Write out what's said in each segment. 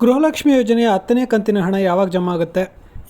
ಗೃಹಲಕ್ಷ್ಮಿ ಯೋಜನೆಯ 10ನೇ ಕಂತಿನ ಹಣ ಯಾವಾಗ ಜಮಾ ಆಗುತ್ತೆ?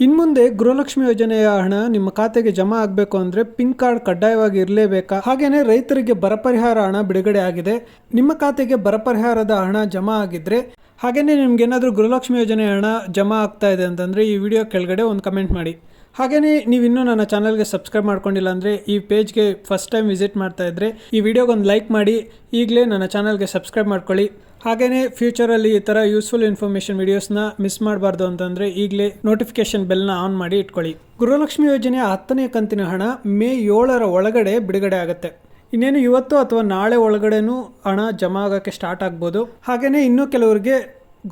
ಇನ್ಮುಂದೆ ಗೃಹಲಕ್ಷ್ಮಿ ಯೋಜನೆಯ ಹಣ ನಿಮ್ಮ ಖಾತೆಗೆ ಜಮಾ ಆಗಬೇಕು ಅಂದರೆ ಪಿನ್ ಕಾರ್ಡ್ ಕಡ್ಡಾಯವಾಗಿ ಇರಲೇಬೇಕಾ? ಹಾಗೆಯೇ ರೈತರಿಗೆ ಬರ ಪರಿಹಾರ ಹಣ ಬಿಡುಗಡೆ ಆಗಿದೆ. ನಿಮ್ಮ ಖಾತೆಗೆ ಬರ ಪರಿಹಾರದ ಹಣ ಜಮಾ ಆಗಿದ್ರೆ ಹಾಗೆಯೇ ನಿಮ್ಗೇನಾದರೂ ಗೃಹಲಕ್ಷ್ಮಿ ಯೋಜನೆಯ ಹಣ ಜಮಾ ಆಗ್ತಾ ಇದೆ ಅಂತಂದರೆ ಈ ವಿಡಿಯೋ ಕೆಳಗಡೆ ಒಂದು ಕಮೆಂಟ್ ಮಾಡಿ. ಹಾಗೆಯೇ ನೀವು ಇನ್ನೂ ನನ್ನ ಚಾನಲ್ಗೆ ಸಬ್ಸ್ಕ್ರೈಬ್ ಮಾಡ್ಕೊಂಡಿಲ್ಲ ಅಂದರೆ ಈ ಪೇಜ್ಗೆ ಫಸ್ಟ್ ಟೈಮ್ ವಿಸಿಟ್ ಮಾಡ್ತಾ ಇದ್ದರೆ ಈ ವಿಡಿಯೋಗೆ ಒಂದು ಲೈಕ್ ಮಾಡಿ ಈಗಲೇ ನನ್ನ ಚಾನಲ್ಗೆ ಸಬ್ಸ್ಕ್ರೈಬ್ ಮಾಡ್ಕೊಳ್ಳಿ. ಹಾಗೆಯೇ ಫ್ಯೂಚರಲ್ಲಿ ಈ ಥರ ಯೂಸ್ಫುಲ್ ಇನ್ಫಾರ್ಮೇಷನ್ ವೀಡಿಯೋಸ್ನ ಮಿಸ್ ಮಾಡಬಾರ್ದು ಅಂತಂದರೆ ಈಗಲೇ ನೋಟಿಫಿಕೇಶನ್ ಬೆಲ್ನ ಆನ್ ಮಾಡಿ ಇಟ್ಕೊಳ್ಳಿ. ಗೃಹಲಕ್ಷ್ಮಿ ಯೋಜನೆಯ 10ನೇ ಕಂತಿನ ಹಣ ಮೇ 7ರ ಒಳಗಡೆ ಬಿಡುಗಡೆ ಆಗುತ್ತೆ. ಇನ್ನೇನು ಇವತ್ತು ಅಥವಾ ನಾಳೆ ಒಳಗಡೆನೂ ಹಣ ಜಮಾ ಆಗೋಕ್ಕೆ ಸ್ಟಾರ್ಟ್ ಆಗ್ಬೋದು. ಹಾಗೆಯೇ ಇನ್ನೂ ಕೆಲವರಿಗೆ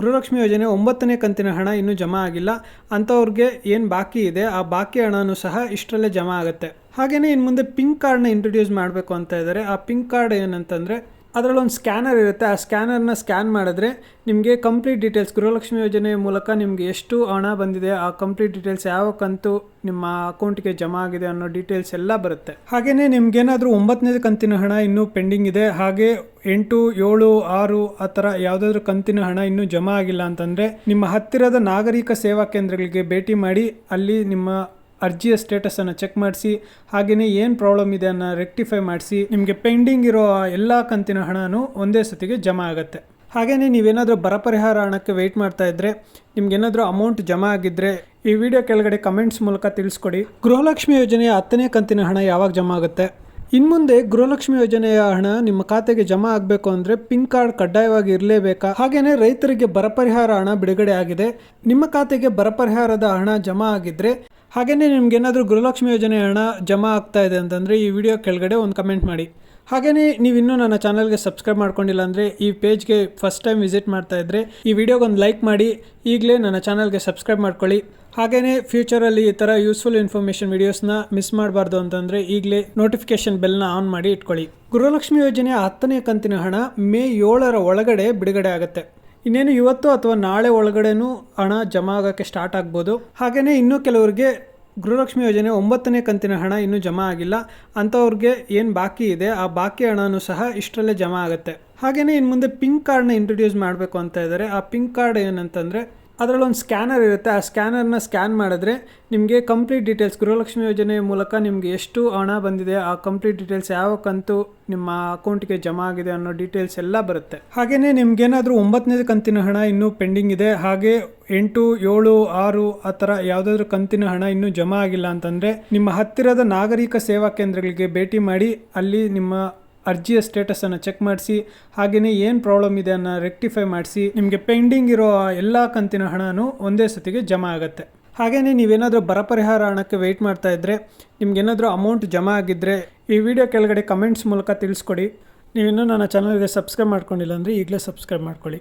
ಗೃಹಲಕ್ಷ್ಮಿ ಯೋಜನೆ 9ನೇ ಕಂತಿನ ಹಣ ಇನ್ನೂ ಜಮಾ ಆಗಿಲ್ಲ. ಅಂಥವ್ರಿಗೆ ಏನು ಬಾಕಿ ಇದೆ ಆ ಬಾಕಿ ಹಣನೂ ಸಹ ಇಷ್ಟರಲ್ಲೇ ಜಮಾ ಆಗುತ್ತೆ. ಹಾಗೆಯೇ ಇನ್ನು ಮುಂದೆ ಪಿಂಕ್ ಕಾರ್ಡ್ನ ಇಂಟ್ರೊಡ್ಯೂಸ್ ಮಾಡಬೇಕು ಅಂತ ಇದ್ದಾರೆ. ಆ ಪಿಂಕ್ ಕಾರ್ಡ್ ಏನಂತಂದರೆ ಅದರಲ್ಲಿ ಒಂದು ಸ್ಕ್ಯಾನರ್ ಇರುತ್ತೆ. ಆ ಸ್ಕ್ಯಾನರ್ನ ಸ್ಕ್ಯಾನ್ ಮಾಡಿದ್ರೆ ನಿಮಗೆ ಕಂಪ್ಲೀಟ್ ಡೀಟೇಲ್ಸ್ ಗೃಹಲಕ್ಷ್ಮಿ ಯೋಜನೆ ಮೂಲಕ ನಿಮಗೆ ಎಷ್ಟು ಹಣ ಬಂದಿದೆ, ಆ ಕಂಪ್ಲೀಟ್ ಡೀಟೇಲ್ಸ್ ಯಾವ ಕಂತು ನಿಮ್ಮ ಅಕೌಂಟ್ಗೆ ಜಮಾ ಆಗಿದೆ ಅನ್ನೋ ಡೀಟೇಲ್ಸ್ ಎಲ್ಲ ಬರುತ್ತೆ. ಹಾಗೆಯೇ ನಿಮ್ಗೇನಾದರೂ 9ನೇ ಕಂತಿನ ಹಣ ಇನ್ನೂ ಪೆಂಡಿಂಗ್ ಇದೆ, ಹಾಗೆ 8, 7, 6 ಆ ಥರ ಯಾವುದಾದ್ರೂ ಕಂತಿನ ಹಣ ಇನ್ನೂ ಜಮಾ ಆಗಿಲ್ಲ ಅಂತಂದರೆ ನಿಮ್ಮ ಹತ್ತಿರದ ನಾಗರಿಕ ಸೇವಾ ಕೇಂದ್ರಗಳಿಗೆ ಭೇಟಿ ಮಾಡಿ ಅಲ್ಲಿ ನಿಮ್ಮ ಅರ್ಜಿಯ ಸ್ಟೇಟಸನ್ನು ಚೆಕ್ ಮಾಡಿಸಿ ಹಾಗೆಯೇ ಏನು ಪ್ರಾಬ್ಲಮ್ ಇದೆ ಅನ್ನೋ ರೆಕ್ಟಿಫೈ ಮಾಡಿಸಿ ನಿಮಗೆ ಪೆಂಡಿಂಗ್ ಇರೋ ಎಲ್ಲ ಕಂತಿನ ಹಣನೂ ಒಂದೇ ಸತಿಗೆ ಜಮಾ ಆಗುತ್ತೆ. ಹಾಗೆಯೇ ನೀವೇನಾದರೂ ಬರ ಪರಿಹಾರ ಹಣಕ್ಕೆ ವೆಯ್ಟ್ ಮಾಡ್ತಾ ಇದ್ದರೆ ನಿಮ್ಗೇನಾದರೂ ಅಮೌಂಟ್ ಜಮಾ ಆಗಿದ್ದರೆ ಈ ವಿಡಿಯೋ ಕೆಳಗಡೆ ಕಮೆಂಟ್ಸ್ ಮೂಲಕ ತಿಳಿಸ್ಕೊಡಿ. ಗೃಹಲಕ್ಷ್ಮಿ ಯೋಜನೆಯ 10ನೇ ಕಂತಿನ ಹಣ ಯಾವಾಗ ಜಮಾ ಆಗುತ್ತೆ? ಇನ್ಮುಂದೆ ಗೃಹಲಕ್ಷ್ಮಿ ಯೋಜನೆಯ ಹಣ ನಿಮ್ಮ ಖಾತೆಗೆ ಜಮಾ ಆಗಬೇಕು ಅಂದರೆ ಪಿನ್ ಕಾರ್ಡ್ ಕಡ್ಡಾಯವಾಗಿ ಇರಲೇಬೇಕಾ? ಹಾಗೆಯೇ ರೈತರಿಗೆ ಬರ ಪರಿಹಾರ ಹಣ ಬಿಡುಗಡೆ ಆಗಿದೆ. ನಿಮ್ಮ ಖಾತೆಗೆ ಬರ ಪರಿಹಾರದ ಹಣ ಜಮಾ ಆಗಿದ್ದರೆ ಹಾಗೆಯೇ ನಿಮ್ಗೇನಾದರೂ ಗೃಹಲಕ್ಷ್ಮಿ ಯೋಜನೆ ಹಣ ಜಮಾ ಆಗ್ತಾ ಇದೆ ಅಂತಂದರೆ ಈ ವಿಡಿಯೋ ಕೆಳಗಡೆ ಒಂದು ಕಮೆಂಟ್ ಮಾಡಿ. ಹಾಗೆಯೇ ನೀವು ಇನ್ನೂ ನನ್ನ ಚಾನಲ್ಗೆ ಸಬ್ಸ್ಕ್ರೈಬ್ ಮಾಡ್ಕೊಂಡಿಲ್ಲ ಅಂದರೆ ಈ ಪೇಜ್ಗೆ ಫಸ್ಟ್ ಟೈಮ್ ವಿಸಿಟ್ ಮಾಡ್ತಾ ಇದ್ದರೆ ಈ ವಿಡಿಯೋಗೆ ಒಂದು ಲೈಕ್ ಮಾಡಿ ಈಗಲೇ ನನ್ನ ಚಾನಲ್ಗೆ ಸಬ್ಸ್ಕ್ರೈಬ್ ಮಾಡ್ಕೊಳ್ಳಿ. ಹಾಗೆಯೇ ಫ್ಯೂಚರಲ್ಲಿ ಈ ಥರ ಯೂಸ್ಫುಲ್ ಇನ್ಫಾರ್ಮೇಷನ್ ವೀಡಿಯೋಸ್ನ ಮಿಸ್ ಮಾಡಬಾರ್ದು ಅಂತಂದರೆ ಈಗಲೇ ನೋಟಿಫಿಕೇಶನ್ ಬೆಲ್ನ ಆನ್ ಮಾಡಿ ಇಟ್ಕೊಳ್ಳಿ. ಗೃಹಲಕ್ಷ್ಮಿ ಯೋಜನೆಯ 10ನೇ ಕಂತಿನ ಹಣ ಮೇ 7ರ ಒಳಗಡೆ ಬಿಡುಗಡೆ ಆಗುತ್ತೆ. ಇನ್ನೇನು ಇವತ್ತು ಅಥವಾ ನಾಳೆ ಒಳಗಡೆನೂ ಹಣ ಜಮಾ ಆಗೋಕ್ಕೆ ಸ್ಟಾರ್ಟ್ ಆಗ್ಬೋದು. ಹಾಗೆಯೇ ಇನ್ನೂ ಕೆಲವರಿಗೆ ಗೃಹಲಕ್ಷ್ಮಿ ಯೋಜನೆ 9ನೇ ಕಂತಿನ ಹಣ ಇನ್ನೂ ಜಮಾ ಆಗಿಲ್ಲ. ಅಂಥವ್ರಿಗೆ ಏನು ಬಾಕಿ ಇದೆ ಆ ಬಾಕಿ ಹಣನೂ ಸಹ ಇಷ್ಟರಲ್ಲೇ ಜಮಾ ಆಗುತ್ತೆ. ಹಾಗೆಯೇ ಇನ್ನು ಮುಂದೆ ಪಿಂಕ್ ಕಾರ್ಡ್ನ ಇಂಟ್ರೊಡ್ಯೂಸ್ ಮಾಡಬೇಕು ಅಂತ ಇದ್ದಾರೆ. ಆ ಪಿಂಕ್ ಕಾರ್ಡ್ ಏನಂತಂದರೆ ಅದರಲ್ಲಿ ಒಂದು ಸ್ಕ್ಯಾನರ್ ಇರುತ್ತೆ. ಆ ಸ್ಕ್ಯಾನರ್ನ ಸ್ಕ್ಯಾನ್ ಮಾಡಿದ್ರೆ ನಿಮಗೆ ಕಂಪ್ಲೀಟ್ ಡೀಟೇಲ್ಸ್ ಗೃಹಲಕ್ಷ್ಮಿ ಯೋಜನೆ ಮೂಲಕ ನಿಮಗೆ ಎಷ್ಟು ಹಣ ಬಂದಿದೆ, ಆ ಕಂಪ್ಲೀಟ್ ಡೀಟೇಲ್ಸ್ ಯಾವ ಕಂತು ನಿಮ್ಮ ಅಕೌಂಟ್ಗೆ ಜಮಾ ಆಗಿದೆ ಅನ್ನೋ ಡೀಟೇಲ್ಸ್ ಎಲ್ಲ ಬರುತ್ತೆ. ಹಾಗೆಯೇ ನಿಮ್ಗೇನಾದರೂ 9ನೇ ಕಂತಿನ ಹಣ ಇನ್ನೂ ಪೆಂಡಿಂಗ್ ಇದೆ, ಹಾಗೆ 8, 7, 6 ಆ ಥರ ಯಾವುದಾದ್ರೂ ಕಂತಿನ ಹಣ ಇನ್ನೂ ಜಮಾ ಆಗಿಲ್ಲ ಅಂತಂದರೆ ನಿಮ್ಮ ಹತ್ತಿರದ ನಾಗರಿಕ ಸೇವಾ ಕೇಂದ್ರಗಳಿಗೆ ಭೇಟಿ ಮಾಡಿ ಅಲ್ಲಿ ನಿಮ್ಮ ಅರ್ಜಿಯ ಸ್ಟೇಟಸನ್ನು ಚೆಕ್ ಮಾಡಿಸಿ ಹಾಗೆಯೇ ಏನು ಪ್ರಾಬ್ಲಮ್ ಇದೆ ಅನ್ನೋ ರೆಕ್ಟಿಫೈ ಮಾಡಿಸಿ ನಿಮಗೆ ಪೆಂಡಿಂಗ್ ಇರೋ ಎಲ್ಲ ಕಂತಿನ ಹಣನೂ ಒಂದೇ ಸತಿಗೆ ಜಮಾ ಆಗುತ್ತೆ. ಹಾಗೆಯೇ ನೀವೇನಾದರೂ ಬರ ಪರಿಹಾರ ಹಣಕ್ಕೆ ವೆಯ್ಟ್ ಮಾಡ್ತಾ ಇದ್ದರೆ ನಿಮ್ಗೇನಾದರೂ ಅಮೌಂಟ್ ಜಮಾ ಆಗಿದ್ದರೆ ಈ ವಿಡಿಯೋ ಕೆಳಗಡೆ ಕಮೆಂಟ್ಸ್ ಮೂಲಕ ತಿಳಿಸ್ಕೊಡಿ. ನೀವಿನ್ನೂ ನನ್ನ ಚಾನಲ್ಗೆ ಸಬ್ಸ್ಕ್ರೈಬ್ ಮಾಡ್ಕೊಂಡಿಲ್ಲ ಅಂದರೆ ಈಗಲೇ ಸಬ್ಸ್ಕ್ರೈಬ್ ಮಾಡ್ಕೊಳ್ಳಿ.